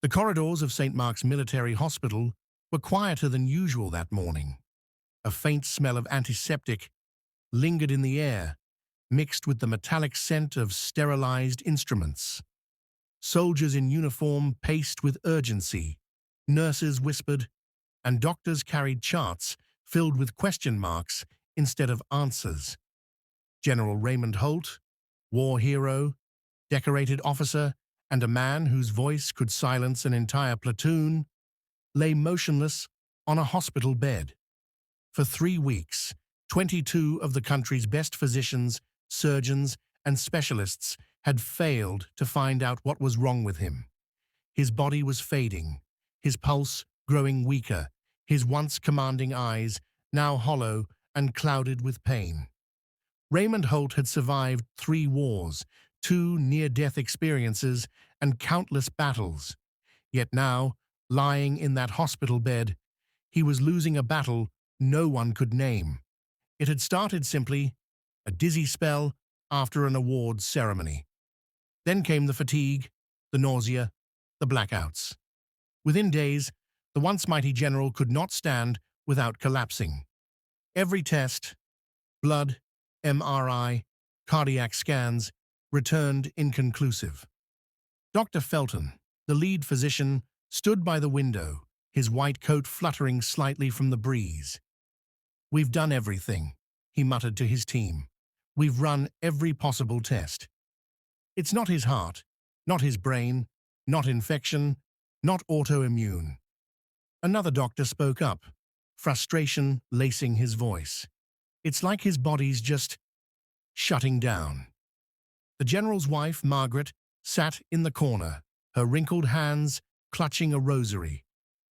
The corridors of St. Mark's Military Hospital were quieter than usual that morning. A faint smell of antiseptic lingered in the air, mixed with the metallic scent of sterilized instruments. Soldiers in uniform paced with urgency, nurses whispered, and doctors carried charts filled with question marks instead of answers. General Raymond Holt, war hero, decorated officer, and a man whose voice could silence an entire platoon, lay motionless on a hospital bed. For 3 weeks, 22 of the country's best physicians, surgeons, and specialists had failed to find out what was wrong with him. His body was fading, his pulse growing weaker, his once commanding eyes now hollow and clouded with pain. Raymond Holt had survived 3 wars, 2 near-death experiences, and countless battles. Yet now, lying in that hospital bed, he was losing a battle no one could name. It had started simply, a dizzy spell after an awards ceremony. Then came the fatigue, the nausea, the blackouts. Within days, the once mighty general could not stand without collapsing. Every test, blood, MRI, cardiac scans, returned inconclusive. Dr. Felton, the lead physician, stood by the window, his white coat fluttering slightly from the breeze. "We've done everything," he muttered to his team. "We've run every possible test. It's not his heart, not his brain, not infection, not autoimmune." Another doctor spoke up, frustration lacing his voice. "It's like his body's just shutting down." The general's wife, Margaret, sat in the corner, her wrinkled hands clutching a rosary.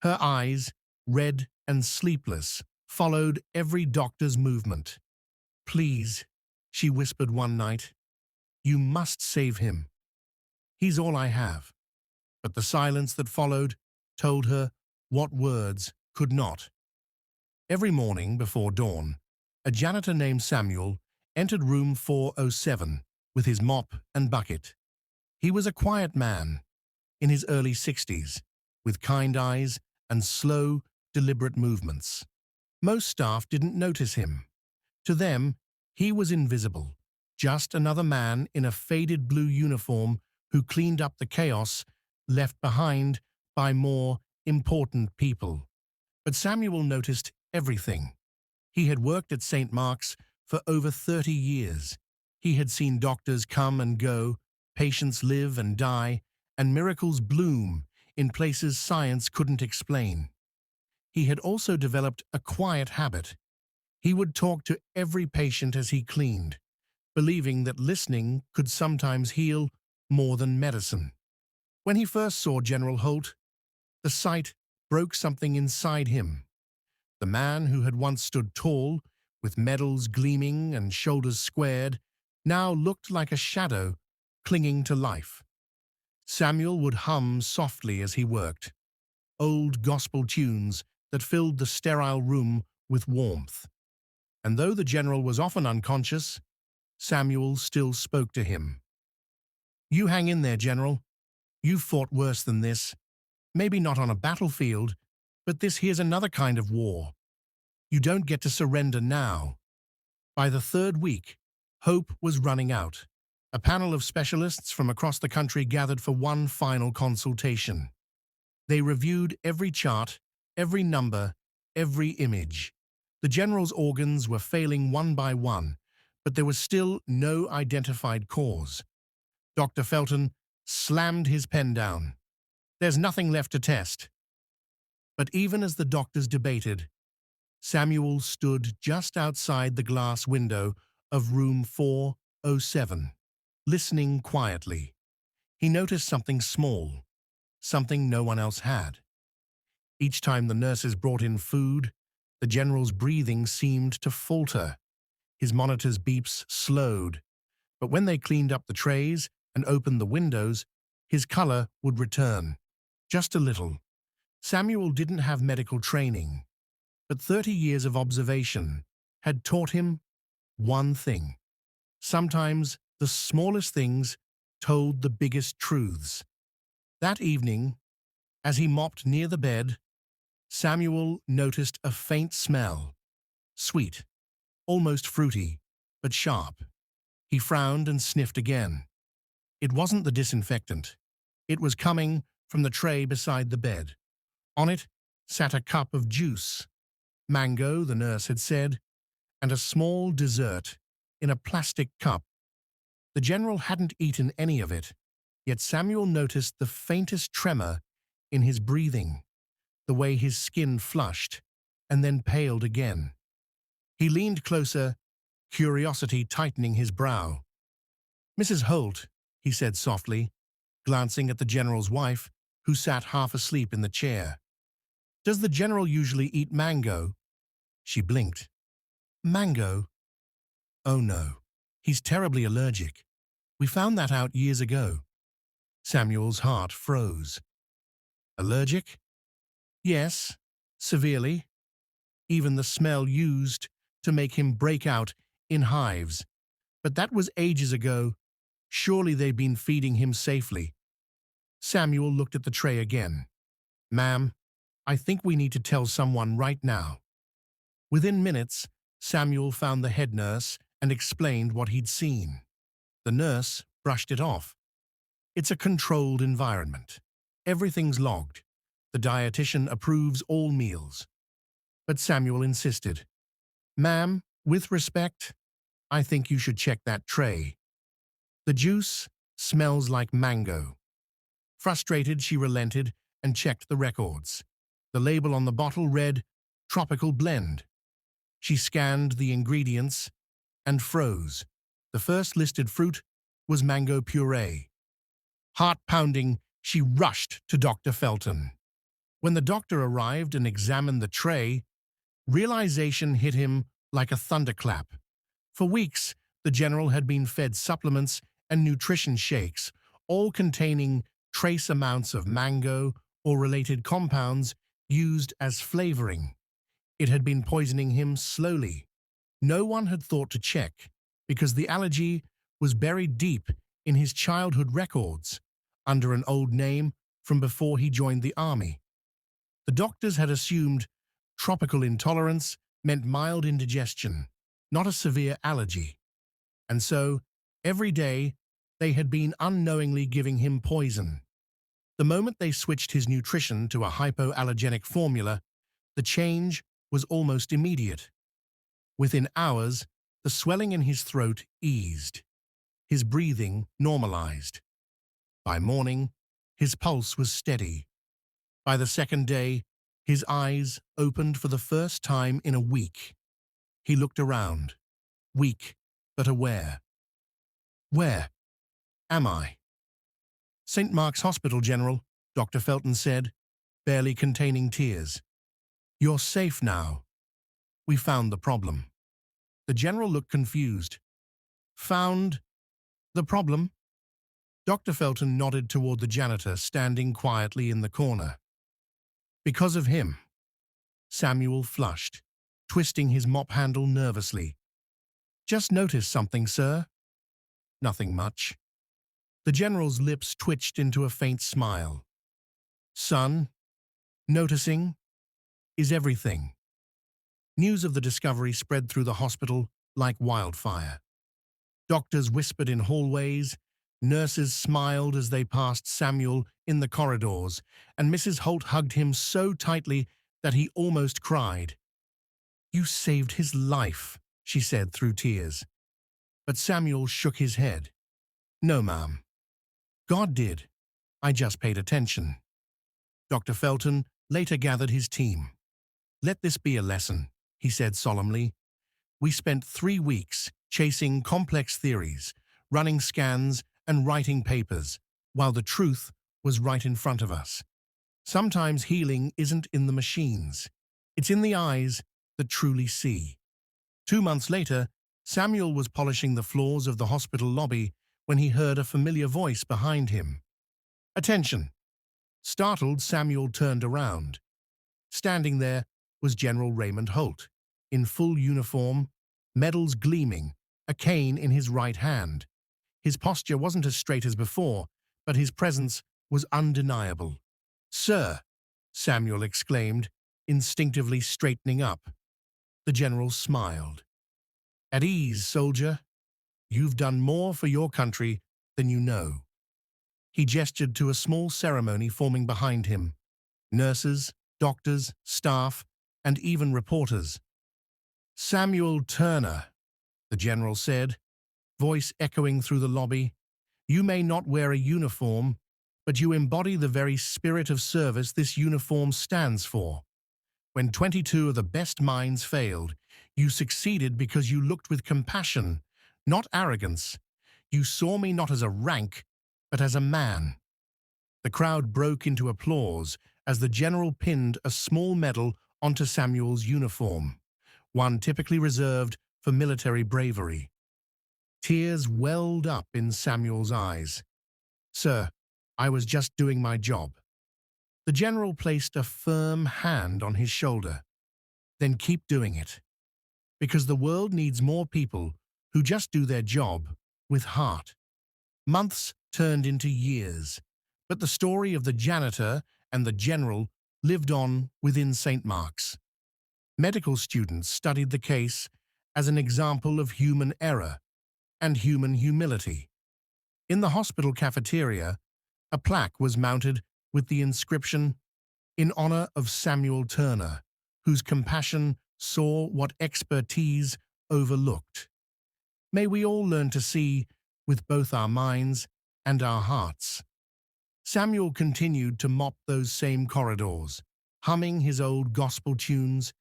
Her eyes, red and sleepless, followed every doctor's movement. "Please," she whispered one night, "you must save him. He's all I have." But the silence that followed told her what words could not. Every morning before dawn, a janitor named Samuel entered room 407 with his mop and bucket. He was a quiet man, in his early 60s, with kind eyes and slow, deliberate movements. Most staff didn't notice him. To them, he was invisible, just another man in a faded blue uniform who cleaned up the chaos left behind by more important people. But Samuel noticed everything. He had worked at St. Mark's for over 30 years. He had seen doctors come and go, patients live and die, and miracles bloom in places science couldn't explain. He had also developed a quiet habit. He would talk to every patient as he cleaned, believing that listening could sometimes heal more than medicine. When he first saw General Holt, the sight broke something inside him. The man who had once stood tall, with medals gleaming and shoulders squared, now looked like a shadow clinging to life. Samuel would hum softly as he worked, old gospel tunes that filled the sterile room with warmth. And though the general was often unconscious, Samuel still spoke to him. "You hang in there, General. You've fought worse than this. Maybe not on a battlefield, but this here's another kind of war. You don't get to surrender now." By the 3rd week, hope was running out. A panel of specialists from across the country gathered for one final consultation. They reviewed every chart, every number, every image. The general's organs were failing one by one, but there was still no identified cause. Dr. Felton slammed his pen down. "There's nothing left to test." But even as the doctors debated, Samuel stood just outside the glass window of room 407, listening quietly. He noticed something small, something no one else had. Each time the nurses brought in food, the general's breathing seemed to falter. His monitor's beeps slowed, but when they cleaned up the trays and opened the windows, his color would return, just a little. Samuel didn't have medical training, but 30 years of observation had taught him one thing. Sometimes the smallest things told the biggest truths. That evening, As he mopped near the bed, Samuel noticed a faint smell, sweet, almost fruity, but sharp. He frowned and sniffed again. It wasn't the disinfectant. It was coming from the tray beside the bed. On it sat a cup of juice, mango, the nurse had said, and a small dessert in a plastic cup. The general hadn't eaten any of it, yet Samuel noticed the faintest tremor in his breathing, the way his skin flushed and then paled again. He leaned closer, curiosity tightening his brow. "Mrs. Holt," he said softly, glancing at the general's wife, who sat half asleep in the chair. "Does the general usually eat mango?" She blinked. "Mango? Oh no, he's terribly allergic. We found that out years ago." Samuel's heart froze. "Allergic?" "Yes, severely. Even the smell used to make him break out in hives. But that was ages ago. Surely they've been feeding him safely." Samuel looked at the tray again. "Ma'am, I think we need to tell someone right now." Within minutes, Samuel found the head nurse and explained what he'd seen. The nurse brushed it off. "It's a controlled environment. Everything's logged. The dietitian approves all meals." But Samuel insisted. "Ma'am, with respect, I think you should check that tray. The juice smells like mango." Frustrated, she relented and checked the records. The label on the bottle read, "Tropical Blend." She scanned the ingredients and froze. The first listed fruit was mango puree. Heart pounding, she rushed to Dr. Felton. When the doctor arrived and examined the tray, realization hit him like a thunderclap. For weeks, the general had been fed supplements and nutrition shakes, all containing trace amounts of mango or related compounds used as flavoring. It had been poisoning him slowly. No one had thought to check, because the allergy was buried deep in his childhood records, under an old name from before he joined the army. The doctors had assumed tropical intolerance meant mild indigestion, not a severe allergy. And so, every day, they had been unknowingly giving him poison. The moment they switched his nutrition to a hypoallergenic formula, the change was almost immediate. Within hours, the swelling in his throat eased. His breathing normalized. By morning, his pulse was steady. By the second day, his eyes opened for the first time in a week. He looked around, weak but aware. "Where am I?" "St. Mark's Hospital, General," Dr. Felton said, barely containing tears. "You're safe now. We found the problem." The general looked confused. "Found the problem?" Dr. Felton nodded toward the janitor standing quietly in the corner. "Because of him." Samuel flushed, twisting his mop handle nervously. "Just noticed something, sir." "Nothing much." The general's lips twitched into a faint smile. "Son, noticing is everything." News of the discovery spread through the hospital like wildfire. Doctors whispered in hallways, nurses smiled as they passed Samuel in the corridors, and Mrs. Holt hugged him so tightly that he almost cried. "You saved his life," she said through tears. But Samuel shook his head. "No, ma'am. God did. I just paid attention." Dr. Felton later gathered his team. "Let this be a lesson," he said solemnly. "We spent 3 weeks chasing complex theories, running scans and writing papers, while the truth was right in front of us. Sometimes healing isn't in the machines. It's in the eyes that truly see." 2 months later, Samuel was polishing the floors of the hospital lobby when he heard a familiar voice behind him. "Attention!" Startled, Samuel turned around. Standing there was General Raymond Holt, in full uniform, medals gleaming, a cane in his right hand. His posture wasn't as straight as before, but his presence was undeniable. Sir, Samuel exclaimed, instinctively straightening up. The general smiled. At ease, soldier. You've done more for your country than you know. He gestured to a small ceremony forming behind him. Nurses, doctors, staff, and even reporters. Samuel Turner, the general said, voice echoing through the lobby. You may not wear a uniform, but you embody the very spirit of service this uniform stands for. When 22 of the best minds failed, you succeeded because you looked with compassion, not arrogance. You saw me not as a rank, but as a man. The crowd broke into applause as the general pinned a small medal onto Samuel's uniform, one typically reserved for military bravery. Tears welled up in Samuel's eyes. Sir, I was just doing my job. The general placed a firm hand on his shoulder. Then keep doing it. Because the world needs more people who just do their job with heart. Months turned into years, but the story of the janitor and the general lived on within St. Mark's. Medical students studied the case as an example of human error and human humility. In the hospital cafeteria, a plaque was mounted with the inscription, "In honor of Samuel Turner, whose compassion saw what expertise overlooked." May we all learn to see with both our minds and our hearts. Samuel continued to mop those same corridors, humming his old gospel tunes,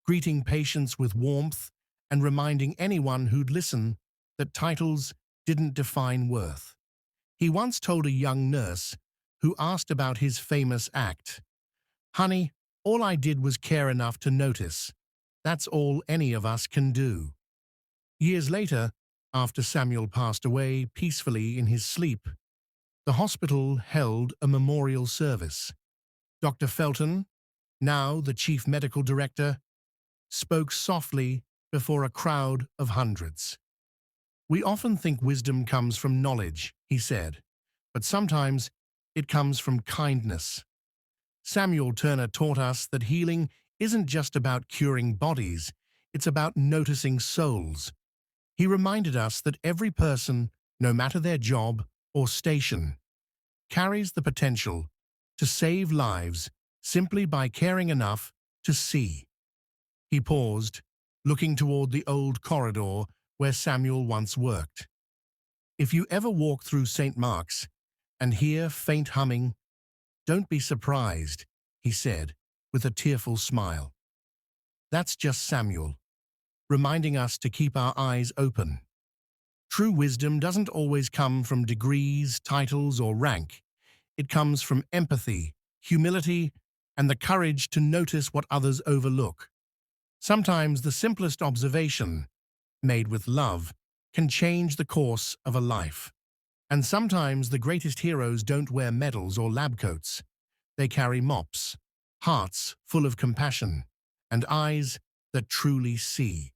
greeting patients with warmth, and reminding anyone who'd listen that titles didn't define worth. He once told a young nurse who asked about his famous act, "Honey, all I did was care enough to notice. That's all any of us can do." Years later, after Samuel passed away peacefully in his sleep, the hospital held a memorial service. Dr. Felton, now the chief medical director, spoke softly before a crowd of hundreds. "We often think wisdom comes from knowledge," he said, "but sometimes it comes from kindness." Samuel Turner taught us that healing isn't just about curing bodies, it's about noticing souls. He reminded us that every person, no matter their job or station, carries the potential to save lives simply by caring enough to see. He paused, looking toward the old corridor where Samuel once worked. If you ever walk through St. Mark's and hear faint humming, don't be surprised, he said, with a tearful smile. That's just Samuel, reminding us to keep our eyes open. True wisdom doesn't always come from degrees, titles, or rank. It comes from empathy, humility, and the courage to notice what others overlook. Sometimes the simplest observation, made with love, can change the course of a life. And sometimes the greatest heroes don't wear medals or lab coats. They carry mops, hearts full of compassion, and eyes that truly see.